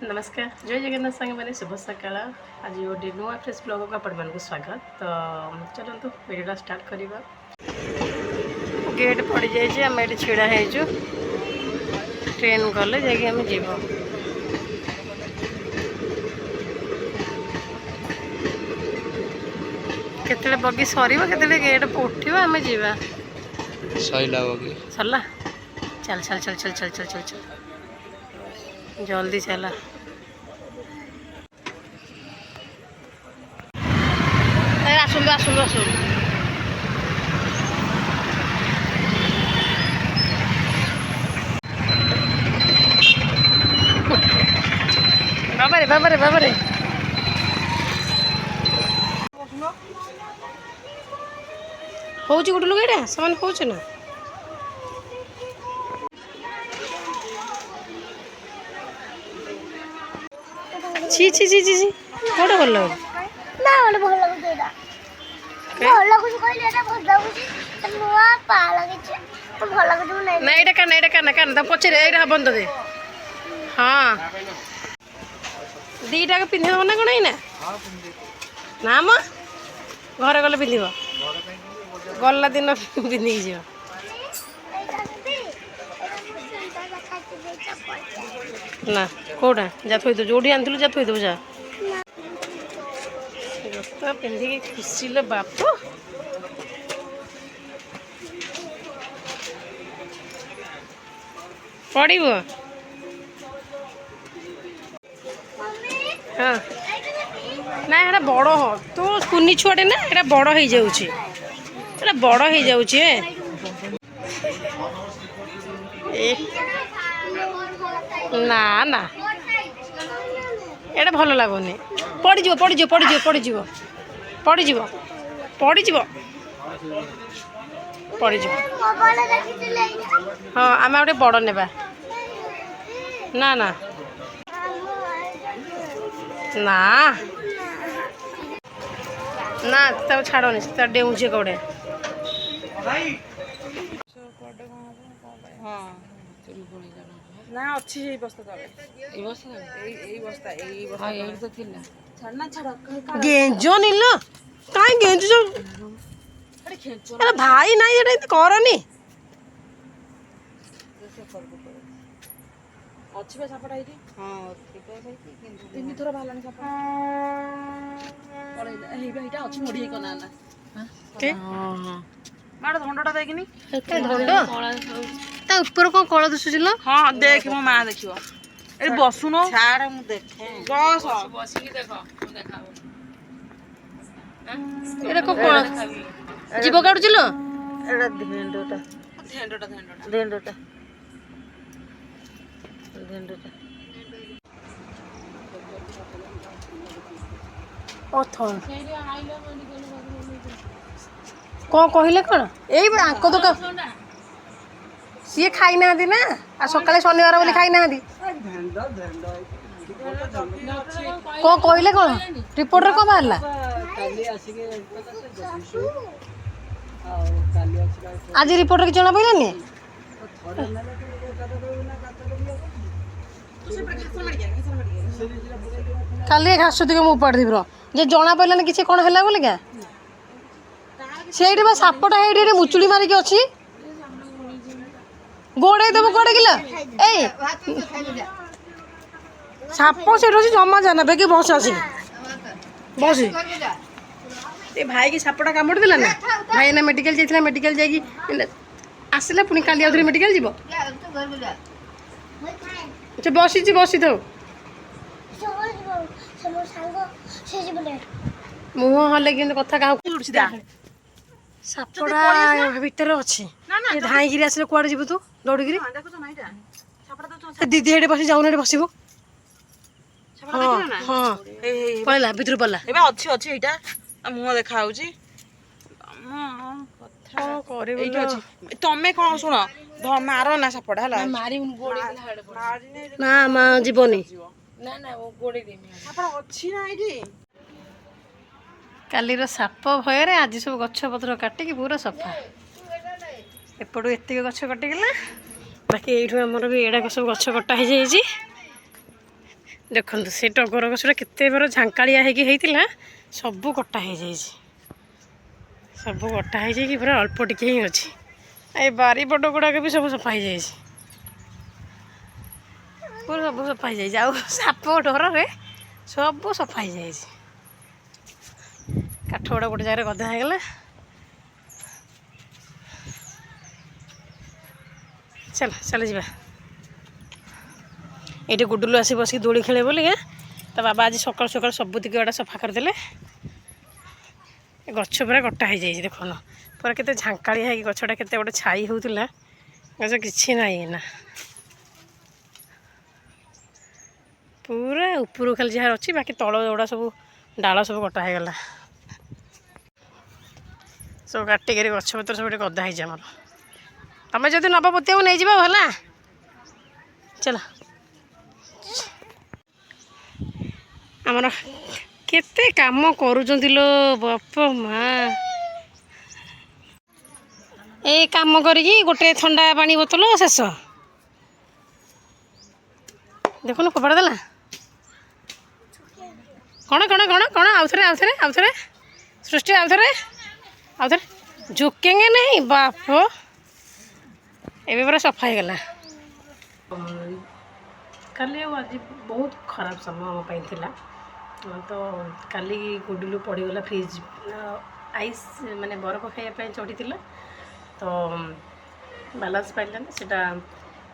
नमस्कार जय जगन्नाथ सांग मैंने शुभ सकाल आज गोटे नुआ फ्रेश ब्लॉग को आपण मानक स्वागत तो चलते वीडियो स्टार्ट करवा गेट पड़ जाइए आम ये छिड़ा हो ट्रेन गले जाम जीव केतले बगी सर के गेट उठा आम जा सैला बगी सरला चल चल चल चल चल चल चल चल जल्दी चला आसलु आसलु आसलु बाबा रे बाबा रे बाबा रे हो गोटे लोक एटा से कौच ना छी छी छी छी छी कौन भल लगे ना वाला भल लागु देदा भल लागु कहली एटा भल लागु नुआ पा लागे छ तो भल लागु नै ना एटा कान त पछे रे एटा बंद दे हां दीटा के पिन्हे ना कोन ना हां पिन्हे ना म घर गले पिन्हिबो गल्ला दिन पिन्हि जियो ना कोडा जा थोई दो जोडी आंतलु जा थोई दो जा जता पिंधी के खुशी ले बाप पड़िबो हां ना एटा बड़ हो तो कुनी छुआटे ना एटा बड़ हो जाउची एटा बड़ हो जाउची ए ना ना एटा भल लगुनि पड़ जीव पड़ जीव पड़ जीव पड़ जीव पड़ जीव पड़ जीव पड़ जीव हाँ आम गोटे बड़ नेबा ना ना ना ना तब छाड़नी से डेऊचे कौड़े ना अच्छी है बस्ता तले ए बस्ता ए बस्ता हां एही तो थिला छाड़ना छाड़ गेंजो निल काई गेंजो जो अरे खेंचो अरे भाई ना ये करनी अच्छी बे सापटा आईती हां ठीक है भाई तीन थोड़ा भालानी सापटा पड़े एही बे एटा अच्छी मोड़ी कना ना के हां माड़ धंडटा देखिनी एते धंड ता ऊपर कोन कळ दिसुजिल हां देख मो मां देखियो ए बसुनो छाड़ मु देखे बस बसी की देखो मु देखाओ एरा को कळ जीव काडुजिल एड़ा धेंडोटा धेंडोटा ओथन कौन कहले कौन यही आंक दुकान सी खाई ना ना आ सकाले शनिवार बोली खाई ना कौन कहले कौन रिपोर्ट रे कौन बाहरला आज रिपोर्ट रे जना पइलानी काली घास दिखे मु उपाड़ देबरो जे जना पइलानी किछि कोन हला बोली का सेठी बा सापटा हेडी मुचुड़ी मारिक अच्छी गोड़े देव कड़े किलो ए साप से जमा जाना बेगे बस आस बस ये भाई की सापटा कामुड़ देला ना भाई ना मेडिकल जाइला मेडिकल जाई आसला पुणी काली आउथरे मेडिकल जीवो अच्छा बसी बसी तो मुह हले कि कथा क्या सापड़ा भितर अच्छी धाई गिरी आसले कुआड़े जीव तू दौड़िकी दीदी हेटे बस जाऊन बसबू हाँ हाँ पड़ा भितर पड़ा अच्छी अच्छी एटा मुह देखा तमें कौन शुण मार ना सापटा है ना माँ जीवनी अच्छी ना ये कालीर साप भयर आज सब गछपत्र काटिकी पूरा सफा एपटू एत गछ कटिगला बाकी ये आमर भी एड़ाक सब गछ कटा हो ଦେଖନ୍ତୁ ସେ ଟଗର ଗଛଟା କେତେ ବାର ଝାଙ୍କାଳିଆ ହେଇଥିଲା ସବୁ କଟା ହେଇଯାଇଛି, ସବୁ କଟା ହେଇଯାଇକି ପୁରା ଅଳ୍ପ ଟିକେ ହିଁ ଅଛି। ଏ ବାରିପଟ ଗୁଡ଼ାକ ବି ସବୁ ସଫା ହେଇଯାଇଛି, ପୁରା ସବୁ ସଫା ହେଇଯାଇଛି। ଆଉ ସାପ ଡରରେ ସବୁ ସଫା ହେଇଯାଇଛି। କାଠ ଗୁଡ଼ା ଗୋଟେ ଜାଗାରେ ଗଦା ହେଇଗଲା। ଚାଲ ଚାଲ ଯିବା। ଏଇଠି ଗୁଡୁଲୁ ଆସି ବସିକି ଦୋଳି ଖେଳେ ବୋଲି ତା ବାବା ଆଜି ସକାଳୁ ସକାଳୁ ସବୁତିକ ଗୁଡ଼ା ସଫା କରିଦେଲେ। ଗଛ ପୁରା କଟା ହେଇଯାଇଛି, ଦେଖୁନ ପୁରା କେତେ ଝାଙ୍କାଳିଆ ହେଇକି ଗଛଟା କେତେ ଗୋଟେ ଛାଇ ହେଉଥିଲା, ଗଛ କିଛି ନାହିଁ ନା, ପୁରା ଉପରୁ ଖାଲି ଯାହା ଅଛି, ବାକି ତଳ ଗୁଡ଼ା ସବୁ ଡାଳ ସବୁ କଟା ହେଇଗଲା। ସବୁ କାଟିକରି ଗଛପତ୍ର ସବୁ ଟିକେ ଗଦା ହେଇଛି ଆମର। ତମେ ଯଦି ନବ ପୋତିବାକୁ ନେଇଯିବ ହେଲା। ଚାଲ ଆମର କେତେ କାମ କରୁଛନ୍ତି ଲୋ ବାପ ମା। ଏଇ କାମ କରିକି ଗୋଟେ ଥଣ୍ଡା ପାଣି ବୋତଲ ଶେଷ। ଦେଖୁନ ଫୋପାଡ଼ି ଦେଲା। କ'ଣ କ'ଣ କ'ଣ କ'ଣ ଆଉଥରେ ଆଉଥରେ ଆଉଥରେ ସୃଷ୍ଟି ଆଉଥରେ ଆଉଥରେ ଝୁକେଙ୍ଗେ ନାହିଁ ବାପ। ଏବେ ପୁରା ସଫା ହେଇଗଲା। କାଲି ଆଉ ଆଜି ବହୁତ ଖରାପ ସମୟ ଆମ ପାଇଁ ଥିଲା। ତ କାଲି ଗୁଡୁଲୁ ପଡ଼ିଗଲା ଫ୍ରିଜ୍ ଆଇସ୍ ମାନେ ବରଫ ଖାଇବା ପାଇଁ ଚଢ଼ିଥିଲା, ତ ବାଲାନ୍ସ ପାଇଲାନି, ସେଇଟା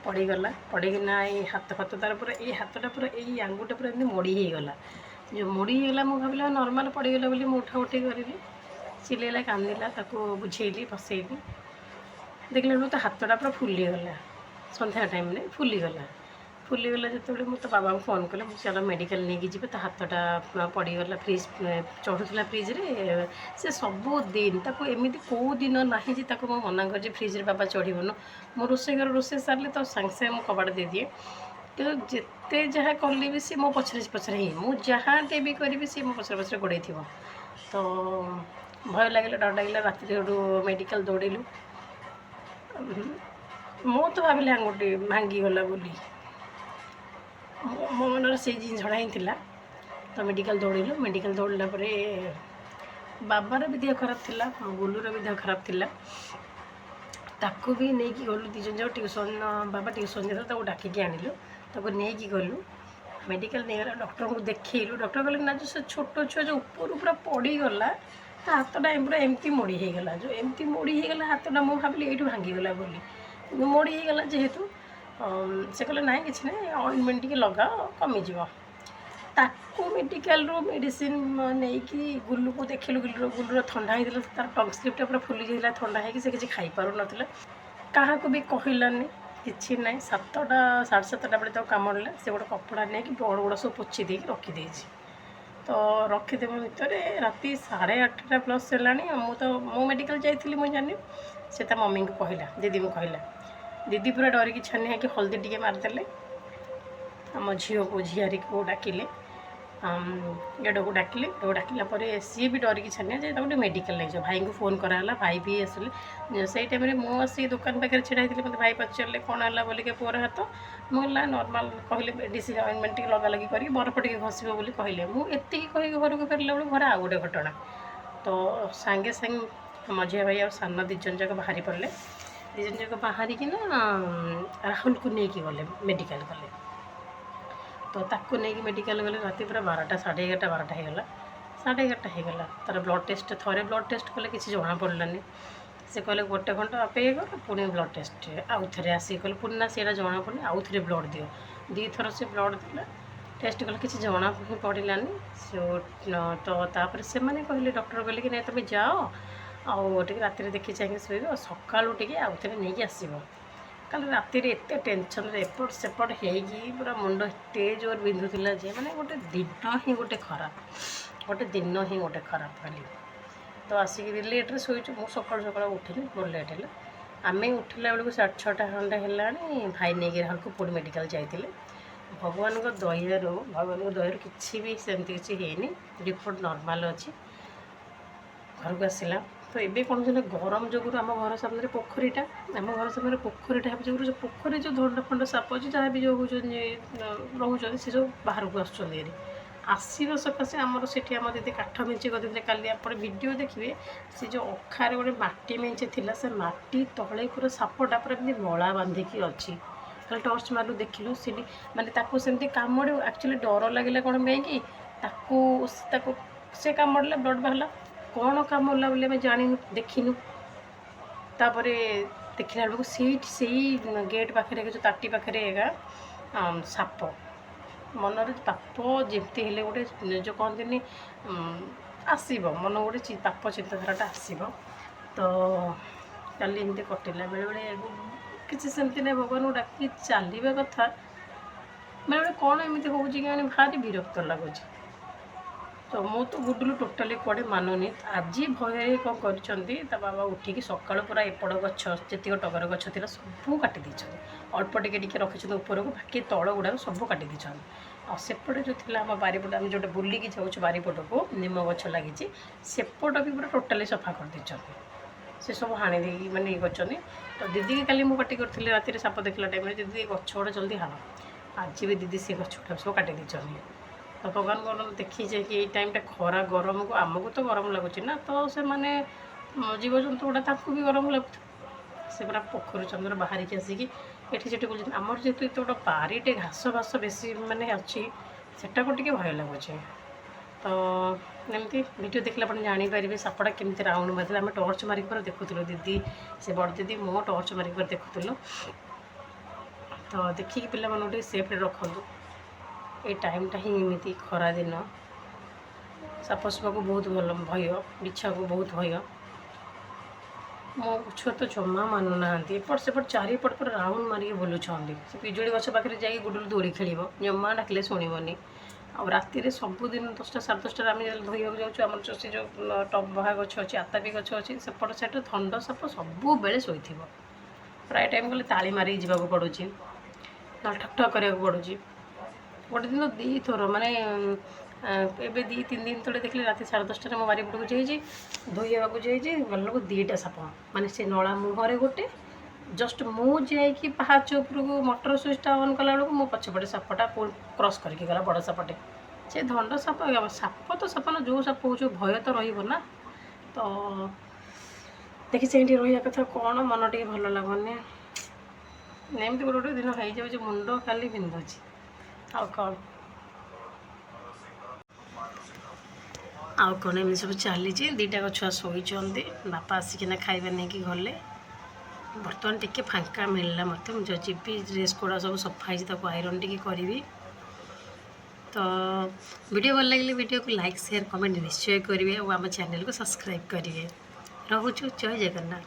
ପଡ଼ିଗଲା। ପଡ଼ିକିନା ଏଇ ହାତ ଫାତ ତାର ପୁରା ଏଇ ହାତଟା ପୁରା ଏଇ ଆଙ୍ଗୁଟା ପୁରା ଏମିତି ମୋଡ଼ି ହେଇଗଲା। ଯେଉଁ ମୋଡ଼ି ହେଇଗଲା ମୁଁ ଭାବିଲି ନର୍ମାଲ୍ ପଡ଼ିଗଲା ବୋଲି ମୁଁ ଉଠା ଉଠି କରିଲି। ଚିଲେଇଲା କାନ୍ଦିଲା, ତାକୁ ବୁଝେଇଲି ବସେଇଲି। ଦେଖିଲା ବେଳକୁ ତା ହାତଟା ପୁରା ଫୁଲିଗଲା। ସନ୍ଧ୍ୟା ଟାଇମ୍ରେ ଫୁଲିଗଲା ଯେତେବେଳେ ମୁଁ ତା ବାବାଙ୍କୁ ଫୋନ୍ କଲି, ମୁଁ ଚାଲ ମେଡ଼ିକାଲ ନେଇକି ଯିବେ, ତା ହାତଟା ପଡ଼ିଗଲା। ଫ୍ରିଜ୍ ଚଢ଼ୁଥିଲା ଫ୍ରିଜ୍ରେ। ସେ ସବୁଦିନ ତାକୁ ଏମିତି କେଉଁ ଦିନ ନାହିଁ ଯେ ତାକୁ ମୁଁ ମନା କରିଛି ଫ୍ରିଜ୍ରେ ବାବା ଚଢ଼ିବନି। ମୁଁ ରୋଷେଇ ସାରିଲେ ତ ସାଙ୍ଗେ ସାଙ୍ଗେ ମୁଁ କବାଟ ଦେଇଦିଏ, କିନ୍ତୁ ଯେତେ ଯାହା କଲେ ବି ସିଏ ମୋ ପଛରେ ହିଁ, ମୁଁ ଯାହାଟେ ବି କରିବି ସିଏ ମୋ ପଛରେ ଗୋଡ଼େଇଥିବ। ତ ଭୟ ଲାଗିଲା, ଡର ଲାଗିଲା। ରାତିରେ ସେଠୁ ମେଡ଼ିକାଲ ଦୌଡ଼ିଲୁ। ମୁଁ ତ ଭାବିଲି ଆଙ୍ଗୁଠି ଭାଙ୍ଗିଗଲା ବୋଲି, ମୋ ମନରେ ସେଇ ଜିନିଷଟା ହିଁ ଥିଲା। ତ ମେଡ଼ିକାଲ ଦୌଡ଼ିଲା ପରେ ବାବାର ବି ଦେହ ଖରାପ ଥିଲା, ଗୁଲୁର ବି ଦେହ ଖରାପ ଥିଲା। ତାକୁ ବି ନେଇକି ଗଲୁ, ଦୁଇ ଜଣ ଯାକ ଟ୍ୟୁସନ୍, ବାବା ଟ୍ୟୁସନ୍ ଯାଇଥିଲା, ତାକୁ ଡାକିକି ଆଣିଲୁ, ତାକୁ ନେଇକି ଗଲୁ ମେଡ଼ିକାଲ। ନେଇଗଲା, ଡକ୍ଟରଙ୍କୁ ଦେଖେଇଲୁ। ଡକ୍ଟର କହିଲେ ନା ଯେଉଁ ସେ ଛୋଟ ଛୁଆ ଯେଉଁ ଉପରୁ ପୁରା ପଡ଼ିଗଲା, ତା ହାତଟା ପୁରା ଏମିତି ମୋଡ଼ି ହେଇଗଲା। ଯେଉଁ ଏମିତି ମୋଡ଼ି ହେଇଗଲା ହାତଟା, ମୁଁ ଭାବିଲି ଏଇଠୁ ଭାଙ୍ଗିଗଲା ବୋଲି, କିନ୍ତୁ ମୋଡ଼ି ହେଇଗଲା ଯେହେତୁ ସେ କହିଲେ ନାଇଁ କିଛି ନାହିଁ, ଅଏଣ୍ଟମେଣ୍ଟ ଟିକେ ଲଗାଅ କମିଯିବ। ତାକୁ ମେଡ଼ିକାଲରୁ ମେଡ଼ିସିନ୍ ନେଇକି ଗୁଲୁକୁ ଦେଖିଲୁ। ଗୁଲୁର ଥଣ୍ଡା ହେଇଥିଲା, ତାର ଟଙ୍ଗ ସ୍ଲିପ୍ଟା ପୁରା ଫୁଲି ଯାଇଥିଲା ଥଣ୍ଡା ହେଇକି, ସେ କିଛି ଖାଇପାରୁନଥିଲା। କାହାକୁ ବି କହିଲାନି, କିଛି ନାହିଁ। 7ଟା 7:30 ବେଳେ ତାକୁ କାମୁଡ଼ିଲା। ସେ ଗୋଟେ କପଡ଼ା ନେଇକି ବ୍ଲଡ଼ ଗୁଡ଼ା ସବୁ ପୋଛି ଦେଇକି ରଖିଦେଇଛି। ତ ରଖିଦେବା ଭିତରେ ରାତି 8:30 ପ୍ଲସ୍ ହେଲାଣି। ମୁଁ ମେଡ଼ିକାଲ ଯାଇଥିଲି, ମୁଁ ଜାଣିନି। ସେ ତା ମମିଙ୍କୁ କହିଲା, ଦିଦିଙ୍କୁ କହିଲା। ଦିଦି ପୁରା ଡରିକି ଛାନିଆ ହେଇକି ହଳଦୀ ଟିକେ ମାରିଦେଲେ। ଆମ ଝିଆରୀକୁ ଡାକିଲେ, ଗେଡ଼କୁ ଡାକିଲା ପରେ ସିଏ ବି ଡରିକି ଛାନିଆ ଯେ ତାକୁ ଟିକେ ମେଡ଼ିକାଲ ନେଇଯାଅ। ଭାଇଙ୍କୁ ଫୋନ୍ କରାହେଲା, ଭାଇ ବି ଆସିଲେ। ସେଇ ଟାଇମ୍ରେ ମୁଁ ଆସିକି ଦୋକାନ ପାଖରେ ଛିଡ଼ା ହେଇଥିଲି। ମୋତେ ଭାଇ ପଚାରିଲେ କ'ଣ ହେଲା ବୋଲିକି ପୁଅର ହାତ। ମୁଁ ହେଲା ନର୍ମାଲ୍ କହିଲେ, ମେଡ଼ିସିନ୍ ଅଏଣ୍ଟମେଣ୍ଟ ଟିକେ ଲଗାଲଗି କରିକି ବରଫ ଟିକେ ଘଷିବ ବୋଲି କହିଲେ। ମୁଁ ଏତିକି କହିକି ଘରକୁ ଫେରିଲା ବେଳକୁ ଘରେ ଆଉ ଗୋଟେ ଘଟଣା। ତ ସାଙ୍ଗେ ମଝିଆ ଭାଇ ଆଉ ସାନ 2 ଜଣ ଯାକ ବାହାରି ପଡ଼ିଲେ। 2 ଜଣ ଯାକ ବାହାରିକିନା ରାହୁଲକୁ ନେଇକି ଗଲେ, ମେଡ଼ିକାଲ ଗଲେ। ତ ତାକୁ ନେଇକି ମେଡ଼ିକାଲ ଗଲେ। ରାତି ପୁରା 12ଟା 11:30 ହେଇଗଲା। 11:30 ହେଇଗଲା। ତା'ର ଥରେ ବ୍ଲଡ଼୍ ଟେଷ୍ଟ କଲେ, କିଛି ଜଣାପଡ଼ିଲାନି। ସେ କହିଲେ 1 ଘଣ୍ଟା ଅପେକ୍ଷା କର, ପୁଣି ବ୍ଲଡ଼୍ ଟେଷ୍ଟ ଆଉ ଥରେ ଆସିକି କହିଲେ, ପୁଣି ନା ସେଇଟା ଜଣାପଡ଼ୁନି, ଆଉ ଥରେ ବ୍ଲଡ଼୍ ଦିଅ। 2 ଥର ସେ ବ୍ଲଡ଼୍ ଦେଲା, ଟେଷ୍ଟ କଲେ, କିଛି ଜଣା ପଡ଼ିଲାନି। ତ ତାପରେ ସେମାନେ କହିଲେ, ଡକ୍ଟର କହିଲେ କି ନାଇଁ ତୁମେ ଯାଅ, ଆଉ ଟିକେ ରାତିରେ ଦେଖି ଚାହିଁକି ଶୋଇବ, ସକାଳୁ ଟିକେ ଆଉ ଥରେ ନେଇକି ଆସିବ। କାଲି ରାତିରେ ଏତେ ଟେନସନ୍ରେ ଏପଟ ସେପଟ ହେଇକି ପୁରା ମୁଣ୍ଡ ଏତେ ଜୋର ବିନ୍ଧୁଥିଲା ଯେ, ମାନେ ଗୋଟେ ଦିନ ହିଁ ଗୋଟେ ଖରାପ କାଲି। ତ ଆସିକି ଲେଟ୍ରେ ଶୋଇଛୁ। ମୁଁ ସକାଳୁ ଉଠିଲି, ମୋର ଲେଟ୍ ହେଲା। ଆମେ ଉଠିଲା ବେଳକୁ 6:30 ଖଣ୍ଡେ ହେଲାଣି। ଭାଇ ନେଇକି ରାହୁଲକୁ ପୁଣି ମେଡ଼ିକାଲ ଯାଇଥିଲେ। ଭଗବାନଙ୍କ ଦୟାରୁ କିଛି ବି ସେମିତି କିଛି ହେଇନି, ରିପୋର୍ଟ ନର୍ମାଲ୍ ଅଛି। ଘରକୁ ଆସିଲା तो ये कौन से गरम जो आम घर सामने पोखरीटा आम घर सामने पोखरीटा है जो पोखरी जो धंड फंड साप अच्छे जहाँ भी जो रोचे सी सब बाहर को आसवा सकाशे आमर से आम दीदी काठ मेचे करते काली आप वीडियो देखिए सी जो अखार गोटे माटी मेचे थी से माटी तले पूरा सापटा पूरा एमती मला बांधिकी अच्छी कल टर्च मारू देखिलु सी मानते सेमती कामड़े एक्चुअली डर लगे कौन ପାଇଁ से कामड़े ब्लड बाहर कौन कामड़ला बोले आम जानी देखिनु तापर देखला बेलू से गेट पाखे जो ताटी पाखे साप मनर पाप जमती हेले गोटे जो कहते आसब मन गोटे पाप चिंताधारा आसब तो काली एमती कटिला बेले बेले किसी सेमती ना भगवान डाक चलवा कथा बेले बेले कौन एमती हो भारी विरक्त लगुच तो मु तो गुडुलू टोटाली कुआडे मानुनी आज भय कौन कर बाबा उठिकी सकाल पूरा एपड़ गछ जी टगर गछ थी सब काटी अल्प टिके रखी ऊपर को बाकी तल गुड़ाक सब काटी और सेपटे जो थी आम बारिपट आम जो बुलिकी जाऊँ बारिपट को निम गछ लगी सेपट भी पूरा टोटाली सफा कर से सब हाणी दे मैंने ये कर तो दीदी की काली मुझे पार्टी करी राति साप देखला टाइम दीदी गछ गुड़ा जल्दी हाण आज भी दीदी से गछ गुड़ा सब काटी तो भगवान को देखीचे कि ये टाइमटा खरा गरम को आमको तो गरम लगुच ना तो से मैंने जीवजंतु गुड़ा भी गरम लगुत से पूरा पोखरी चंद्र बाहर की आसिकी एठी सेठी बोल आमर जेहेतु ये गोटे पारिटे घास भास बेसी माने अच्छी सेटा को टिके भय लगुचे तो एमती वीडियो देखला अपन जानीपारे सापटा केमती राउंड मारते आम टर्च मारिक देखुलु दीदी से बड़ दीदी मो टर्च मारिक देखुलु तो देखिए पिला मन गोटे सेफ्रे रखु ये टाइमटा ही एमती खरा दिन साप सुपा को बहुत भल भय बिछा को बहुत भय मो छुआ तो जमा मानुना एपट सेपट चारिपट पर राउंड मारिक बुलूँ पिजुड़ी गछ पाखे जाइए गुडुलू दोड़ी खेल जमा डाकिले शुणवनी आ राति सबुदिन 10टा 10:30 आम धोइक जाऊँ आम से जो टबहा गछ अच्छी आतापी गछ अच्छी सेपट साइड थंड साप सब बेले शोथ प्राय टाइम गले ताली मारिक जावाक पड़ू ना ठक ठक कराया पड़ू गोटे दिन 2 थर माने एबे 2-3 दिन तले देखले राति 10:30 मो बारिपट को जाइए धोइवा को जाइए गल लोक 2टा साप माने से नला मुहरे गोटे जस्ट मु जाइए पाहाच उपर को मोटर स्विचटा ऑन कला बेलू मो पछपटे सापटा क्रॉस करके गला बड़ सापटे से धंड साप साप तो साप ना जो साप हो भय तो रहा तो देखी से रहा कथा कौन मन टे भल लगुनि एमती गोटे गोटे दिन हो जाए मुंड खाली पिंधुची आउ कौन एमती सब चली 2टा छुआ शोचते बापा आसिकिना खाଇବା नहीं गले बर्तमान टिके फांका मिलला मत मुझे जीपी ड्रेस गुड़ा सब सफा है आयरन टी करी तो वीडियो भल लगे वीडियो को लाइक शेयर कमेंट निश्चय करेंगे और आम चैनल को सब्सक्राइब करेंगे रोचु जय जगन्नाथ।